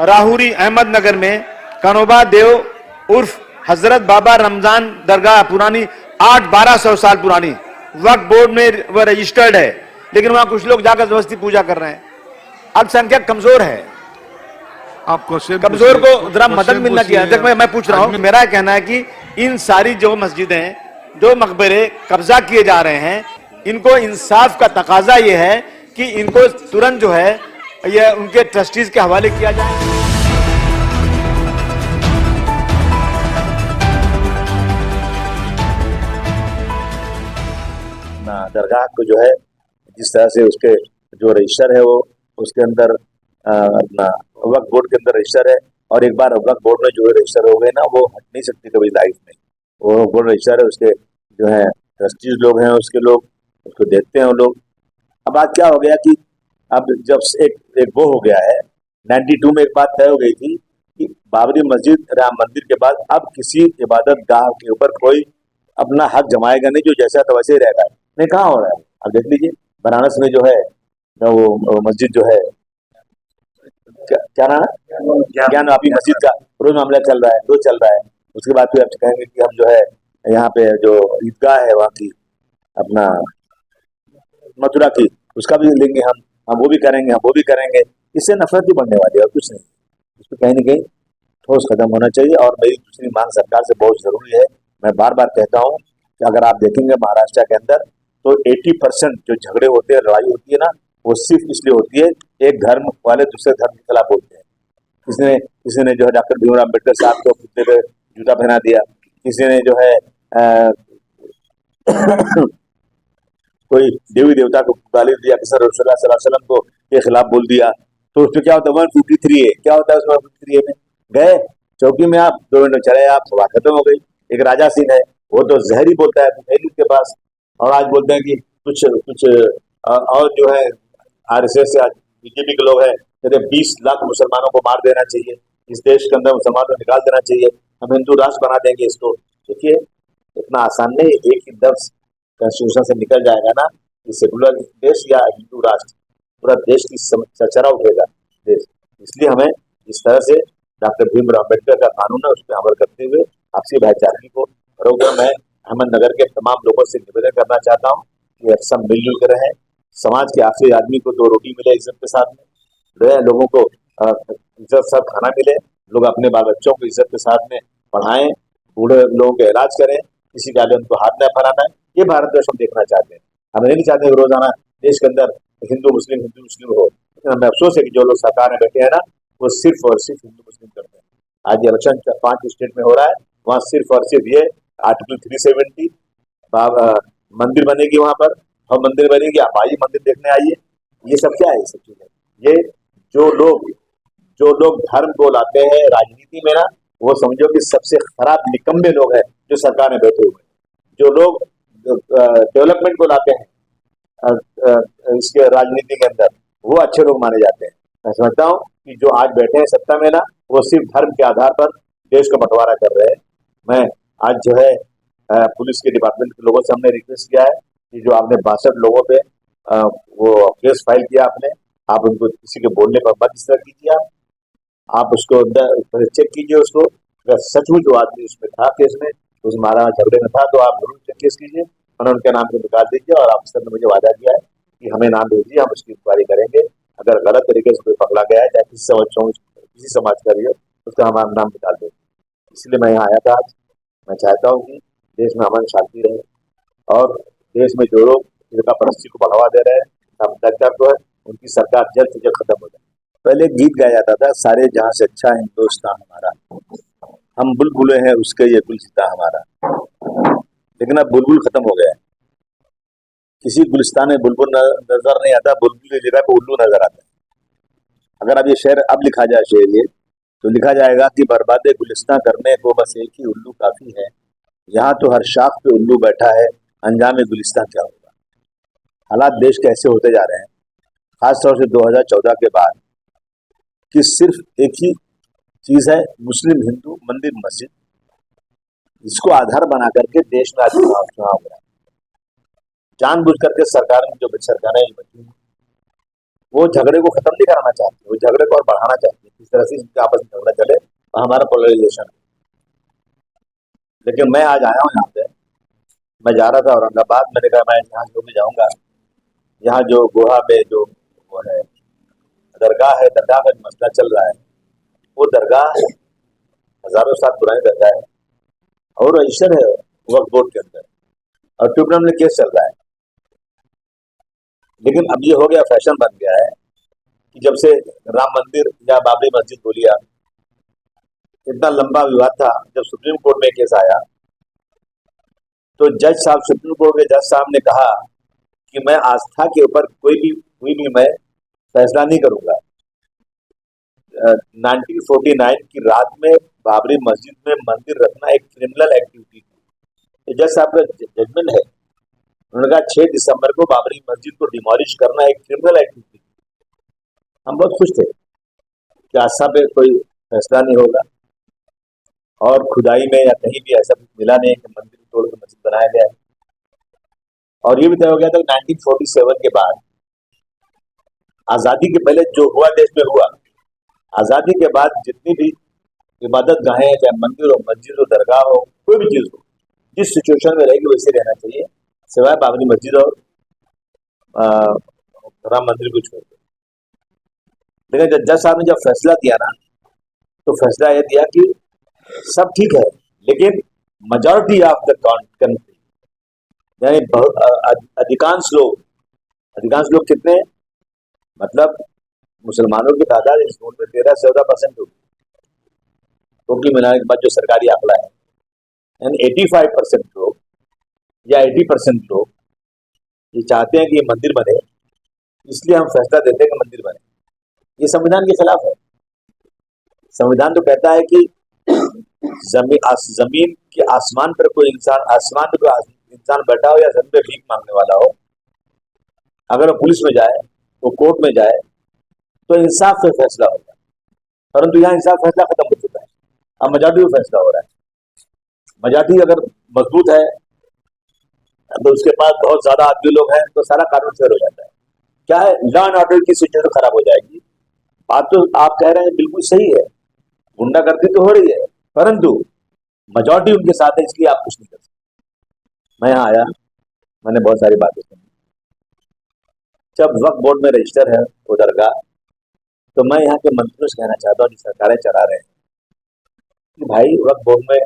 राहुरी अहमदनगर में कनोबा देव उर्फ हजरत बाबा रमजान दरगाह पुरानी 8-1200 साल पुरानी वक्फ बोर्ड में वह रजिस्टर्ड है, लेकिन वहां कुछ लोग जाकर जबरदस्ती पूजा कर रहे हैं। अल्पसंख्यक कमजोर है, आप क्वेश्चन कमजोर को जरा मदद मिलना चाहिए। देख मैं पूछ रहा हूं, मेरा कहना है कि इन सारी जो मस्जिदें, जो मकबरे कब्जा किए जा रहे हैं, इनको इंसाफ का तकाजा ये है कि इनको तुरंत जो है ये उनके ट्रस्टीज के हवाले किया जाए। दरगाह को जो है जिस तरह से उसके जो रजिस्टर है वो उसके अंदर अपना वक्फ बोर्ड के अंदर रजिस्टर है, और एक बार वक्फ बोर्ड में जो है रजिस्टर हो गए ना, वो हट नहीं सकती कभी लाइफ में। वो बोर्ड रजिस्टर है, उसके जो है ट्रस्टीज लोग हैं, उसके लोग उसको देखते हैं वो लोग। अब आज क्या हो गया कि अब जब एक वो हो गया है, 92 में एक बात तय हो गई थी कि बाबरी मस्जिद राम मंदिर के बाद अब किसी इबादत गाह के ऊपर कोई अपना हक जमाएगा नहीं, जो जैसा तो वैसे ही रहेगा। नहीं, कहाँ हो रहा है? अब देख लीजिए बनारस में जो है वो मस्जिद जो है क्या नाम है, ज्ञानवापी मस्जिद का रोज मामला चल रहा है, रोज चल रहा है। उसके बाद फिर अब कहेंगे कि हम जो है यहाँ पे जो ईदगाह है वहाँ की अपना मथुरा की, उसका भी लेंगे हम वो भी करेंगे, हम वो भी करेंगे। इससे नफरत ही बढ़ने वाली है और कुछ नहीं। इसको कहीं ना कहीं ठोस कदम होना चाहिए। और मेरी दूसरी मांग सरकार से बहुत जरूरी है, मैं बार बार कहता हूँ कि अगर आप देखेंगे महाराष्ट्र के अंदर तो 80% जो झगड़े होते हैं, लड़ाई होती है ना, वो सिर्फ इसलिए होती है एक धर्म वाले दूसरे धर्म के खिलाफ बोलते हैं। किसी ने जो है डॉक्टर भीमराव अम्बेडकर साहब को कुत्ते पे जूता पहना दिया, किसी ने जो है कोई देवी देवता को गाली दिया, किसी ने रसूलुल्लाह सल्लल्लाहु अलैहि वसल्लम को के खिलाफ बोल दिया। तो उसमें क्या होता है, 153 है, क्या होता है उसमें 153 में गए चौकी में, आप 2 मिनट चले, आप सभा खत्म हो गई। एक राजा सिंह है, वो तो जहर ही बोलता है के पास, और आज बोलते हैं कि कुछ और जो है आरएसएस आज बीजेपी के लोग हैं, कहते 20 लाख मुसलमानों को मार देना चाहिए, इस देश के अंदर मुसलमानों को निकाल देना चाहिए, हम हिंदू राष्ट्र बना देंगे इसको। देखिए इतना आसान नहीं, एक ही लफ्ज कॉन्स्टिट्यूशन से निकल जाएगा ना कि सेकुलर देश या हिंदू राष्ट्र, पूरा देश की चरचरा उठेगा देश। इसलिए हमें इस तरह से डॉक्टर भीमराव अम्बेडकर का कानून है उस पर अमल करते हुए आपसी भाईचारे को फरोग देना। मैं अहमदनगर के तमाम लोगों से निवेदन करना चाहता हूँ कि सब मिलजुल कर रहें, समाज के आखिरी आदमी को 2 रोटी मिले इज्जत के साथ में रहे, लोगों को इज्जत साथ खाना मिले, लोग अपने बाल बच्चों को इज्जत के साथ में पढ़ाएं, बूढ़े लोगों का इलाज करें, किसी का उनको हाथ न फैलाना है। ये भारत देश हम देखना चाहते हैं। हम नहीं चाहते रोजाना देश के अंदर हिंदू मुस्लिम हो, लेकिन हमें अफसोस है कि जो लोग सरकार में बैठे हैं ना, वो सिर्फ और सिर्फ हिंदू मुस्लिम करते हैं। आज ये इलेक्शन 5 स्टेट में हो रहा है, वहाँ सिर्फ और सिर्फ ये आर्टिकल 370 मंदिर बनेगी, वहां पर हम मंदिर बनेगी, आप आइए मंदिर देखने आइए। ये सब क्या है? ये सब चीजें, ये जो लोग धर्म को लाते हैं राजनीति में ना, वो समझो कि सबसे खराब निकम्बे लोग हैं जो सरकार में बैठे हुए। जो लोग डेवलपमेंट को लाते हैं इसके राजनीति के अंदर, वो अच्छे लोग माने जाते हैं। मैं समझता हूँ कि जो आज बैठे हैं सत्ता में ना, वो सिर्फ धर्म के आधार पर देश का बंटवारा कर रहे हैं। मैं आज जो है पुलिस के डिपार्टमेंट के लोगों से हमने रिक्वेस्ट किया है कि जो आपने 62 लोगों पे वो केस फाइल किया आपने, आप उनको किसी के बोलने पर मत इस तरह कीजिए। आप उसको अंदर चेक कीजिए उसको, अगर सचमुच जो आदमी उसमें था केस में, उस मारा झगड़े में था, तो आप जरूर केस कीजिए और उनके नाम को निकाल दीजिए। और आप सर ने मुझे वादा किया है कि हमें नाम भेजिए, हम उसकी इंक्वायरी करेंगे। अगर गलत तरीके से कोई पकड़ा गया है, चाहे किसी समाज का भी हो, उसका हमारा नाम निकाल देंगे। इसलिए मैं यहाँ आया था आज। मैं चाहता हूँ कि देश में अमन शांति रहे, और देश में जो लोग फिरका परस्ती को बढ़ावा दे रहे हैं, तो है उनकी सरकार जल्द से जल्द खत्म हो जाए। पहले गीत गाया जाता था, सारे जहां से अच्छा हिंदुस्तान हमारा, हम बुलबुलें हैं उसके ये गुलसिता हमारा। लेकिन अब बुलबुल खत्म हो गया है, किसी गुलिस्तान में बुलबुल नजर नहीं आता, बुलबुल की जगह पे उल्लू नजर आता है। अगर अब ये शेर अब लिखा जाए शेर ये, तो लिखा जाएगा कि बर्बादे गुलिस्तान करने को बस एक ही उल्लू काफी है, यहाँ तो हर शाख पे उल्लू बैठा है, अंजाम गुलिस्तान क्या होगा। हालात देश के ऐसे होते जा रहे हैं, खासतौर से 2014 के बाद, कि सिर्फ एक ही चीज है, मुस्लिम हिंदू मंदिर मस्जिद, इसको आधार बना करके देश में आज चुनाव हो रहा है। जानबूझ करके सरकार में जो सरकारें बची हैं, वो झगड़े को खत्म नहीं कराना चाहती, वो झगड़े को और बढ़ाना चाहती है, किस तरह से इनके आपस में झगड़ा चले और हमारा पोलराइजेशन। लेकिन मैं आज आया हूँ यहाँ पे, मैं जा रहा था औरंगाबाद, मैंने कहा मैं यहाँ जो भी जाऊँगा, यहाँ जो गोहा में जो वो है दरगाह है, दरगाह का मसला चल रहा है, वो दरगाह हजारों साल पुरानी दरगाह है और रजिस्टर है वक्फ बोर्ड के अंदर और ट्रिब्यूनल में केस चल रहा है। लेकिन अब ये हो गया, फैशन बन गया है कि जब से राम मंदिर या बाबरी मस्जिद बोलिया, इतना लंबा विवाद था, जब सुप्रीम कोर्ट में केस आया तो जज साहब, सुप्रीम कोर्ट के जज साहब ने कहा कि मैं आस्था के ऊपर कोई भी मैं फैसला नहीं करूंगा। 1949 की रात में बाबरी मस्जिद में मंदिर रखना एक क्रिमिनल एक्टिविटी थी। जज साहब का जजमेंट है, उन्होंने कहा 6 दिसंबर को बाबरी मस्जिद को डिमोलिश करना एक क्रिमिनल एक्टिविटी थी। हम बहुत खुश थे कि आस्था पे कोई फैसला नहीं होगा और खुदाई में या कहीं भी ऐसा कुछ मिला नहीं कि मंदिर तोड़ के मस्जिद बनाया गया है। और ये भी तय हो गया था कि 1947 के बाद, आजादी के पहले जो हुआ देश में हुआ, आजादी के बाद जितनी भी इबादत गाहें, चाहे मंदिर हो, मस्जिद हो, दरगाह हो, कोई भी चीज हो, जिस सिचुएशन में रहेगी वैसे रहना चाहिए, सिवाय बाबरी मस्जिद और राम मंदिर को छोड़ के। लेकिन जज साहब ने जब फैसला दिया ना, तो फैसला यह दिया कि सब ठीक है, लेकिन मेजॉरिटी ऑफ द कंट्री, यानी अधिकांश लोग कितने, मतलब मुसलमानों की तादाद इस मुल्क में 13-14% होगी, क्योंकि मिलाने के बाद जो सरकारी आंकड़ा है, यानी 85% लोग या 80% लोग ये चाहते हैं कि ये मंदिर बने, इसलिए हम फैसला देते हैं कि मंदिर बने। ये संविधान के खिलाफ है। संविधान तो कहता है कि जमीन के आसमान पर कोई इंसान बैठा हो या जमीन पे भीख मांगने वाला हो, अगर वो पुलिस में जाए, वो कोर्ट में जाए, तो इंसाफ से फैसला होगा। परंतु यहाँ इंसाफ फैसला खत्म हो चुका है, अब मेजॉरिटी में फैसला हो रहा है। मेजॉरिटी अगर मजबूत है तो उसके पास बहुत ज्यादा आदमी लोग हैं, तो सारा कानून फेल हो जाता है। क्या है, लॉ एंड ऑर्डर की सिचुएशन खराब हो जाएगी। बात तो आप कह रहे हैं बिल्कुल सही है, गुंडागर्दी तो हो रही है, परंतु मेजॉरिटी उनके साथ है, इसलिए आप कुछ नहीं कर सकते। मैं यहाँ आया, मैंने बहुत सारी बातें सुनी। जब वक्फ बोर्ड में रजिस्टर है वो दरगाह, तो मैं यहाँ के मंत्रियों से कहना चाहता हूँ, जो सरकारें चला रहे हैं, कि भाई वक्फ बोर्ड में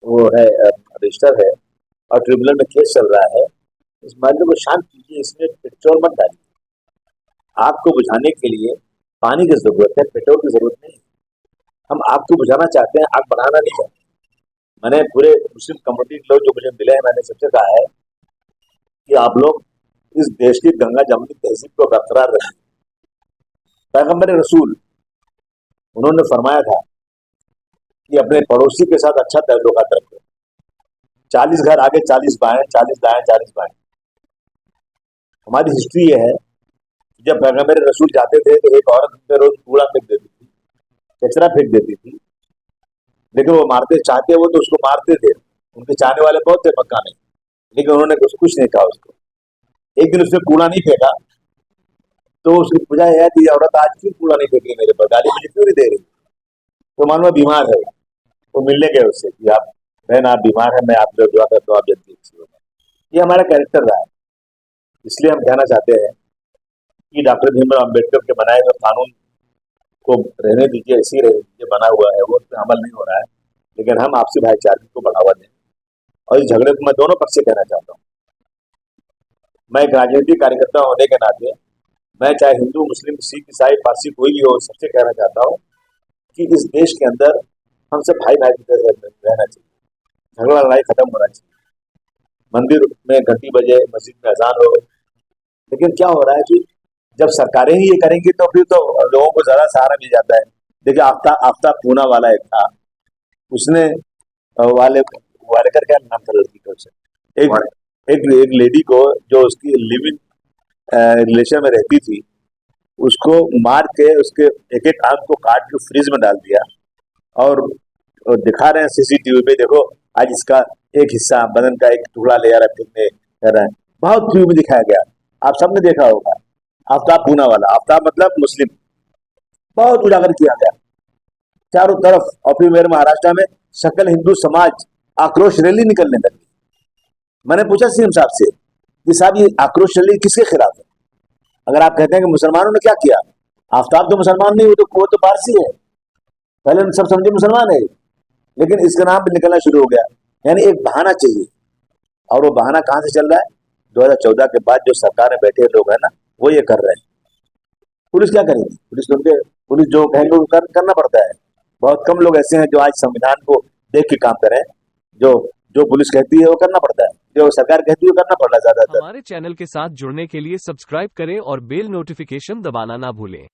वो है रजिस्टर है और ट्रिब्यूनल में केस चल रहा है, इस मामले को शांत कीजिए, इसमें पेट्रोल मत डालिए। आग को बुझाने के लिए पानी की जरूरत है, पेट्रोल की जरूरत नहीं है। हम आग को बुझाना चाहते हैं, आग बढ़ाना नहीं चाहते। मैंने पूरे मुस्लिम कम्युनिटी के लोग जो मुझे मिले हैं, मैंने सबसे कहा है कि आप लोग इस देश की गंगा जमुनी तहजीब को बरकरार रखें। पैगंबर रसूल उन्होंने फरमाया था कि अपने पड़ोसी के साथ अच्छा ताल्लुकात रखो। 40 घर आगे 40 बाएं, 40 दाएं 40 बाएं। हमारी हिस्ट्री ये है कि जब पैगंबर रसूल जाते थे तो एक औरत उनके रोज कूड़ा फेंक देती थी, कचरा फेंक देती थी, लेकिन वो मारते चाहते वो तो उसको मारते थे। उनके चाहने वाले बहुत थे मक्का में, लेकिन उन्होंने कुछ नहीं कहा उसको। एक दिन उसने कूड़ा नहीं फेंका तो उसकी पूजा यह थी, औरत आज क्यों कूड़ा नहीं फेंक रही मेरे पर, गाली मुझे क्यों नहीं दे रही? तो मानो बीमार है, वो मिलने गए उससे कि आप बहन आप बीमार है, मैं आप लोग दुआ करता हूँ आप जल्दी अच्छी हो जाए। ये हमारा कैरेक्टर रहा है। इसलिए हम कहना चाहते हैं कि डॉक्टर भीमराव अम्बेडकर के बनाए हुए कानून को रहने दीजिए, ऐसी रहने दीजिए, बना हुआ है वो, उस पर अमल नहीं हो रहा है, लेकिन हम आपसी भाईचारे को बढ़ावा दें। और इस झगड़े को मैं दोनों पक्ष से कहना चाहता हूँ। मैं एक राजनीतिक कार्यकर्ता होने के नाते, मैं चाहे हिंदू, मुस्लिम, सिख, ईसाई, पारसी कोई भी हो, सबसे कहना चाहता हूँ कि इस देश के अंदर हम सब भाई भाई की तरह रहना चाहिए, झगड़ा लड़ाई खत्म होना चाहिए। मंदिर में घंटी बजे, मस्जिद में अजान हो, लेकिन क्या हो रहा है कि जब सरकारें ही ये करेंगी तो फिर तो लोगों को ज्यादा सहारा मिल जाता है। देखिए आफ्ताब पूना वाला एक था, उसने वाले कर क्या नाम था लड़की का, उससे एक लेडी को जो उसकी लिविंग रिलेशन में रहती थी, उसको मार के उसके एक एक आंख को काट के फ्रिज में डाल दिया और दिखा रहे हैं सीसीटीवी पे, देखो आज इसका एक हिस्सा बदन का एक टुकड़ा ले जा रहा है, कर रहा है। बहुत क्यूब दिखाया गया, आप सबने देखा होगा। आफ्ताब पूना वाला, आफ्ताब मतलब मुस्लिम, बहुत उजागर किया गया चारों तरफ। और फिर मेरे महाराष्ट्र में सकल हिंदू समाज आक्रोश रैली निकलने लगी। मैंने पूछा सीएम साहब से कि साहब ये आक्रोश रैली किसके खिलाफ है? अगर आप कहते हैं कि मुसलमानों ने क्या किया, आफ्ताब तो मुसलमान नहीं, वो तो पारसी है, पहले हम सब समझे मुसलमान है, लेकिन इसका नाम भी निकलना शुरू हो गया। यानी एक बहाना चाहिए, और वो बहाना कहां से चल रहा है? 2014 के बाद जो सरकार में बैठे लोग हैं ना, वो ये कर रहे हैं। पुलिस क्या करेगी? पुलिस जो कहेंगे वो करना पड़ता है। बहुत कम लोग ऐसे हैं जो आज संविधान को देख के काम करें। जो पुलिस कहती है वो करना पड़ता है, जो सरकार कहती है वो करना पड़ता है ज्यादातर। हमारे चैनल के साथ जुड़ने के लिए सब्सक्राइब करें और बेल नोटिफिकेशन दबाना ना भूलें।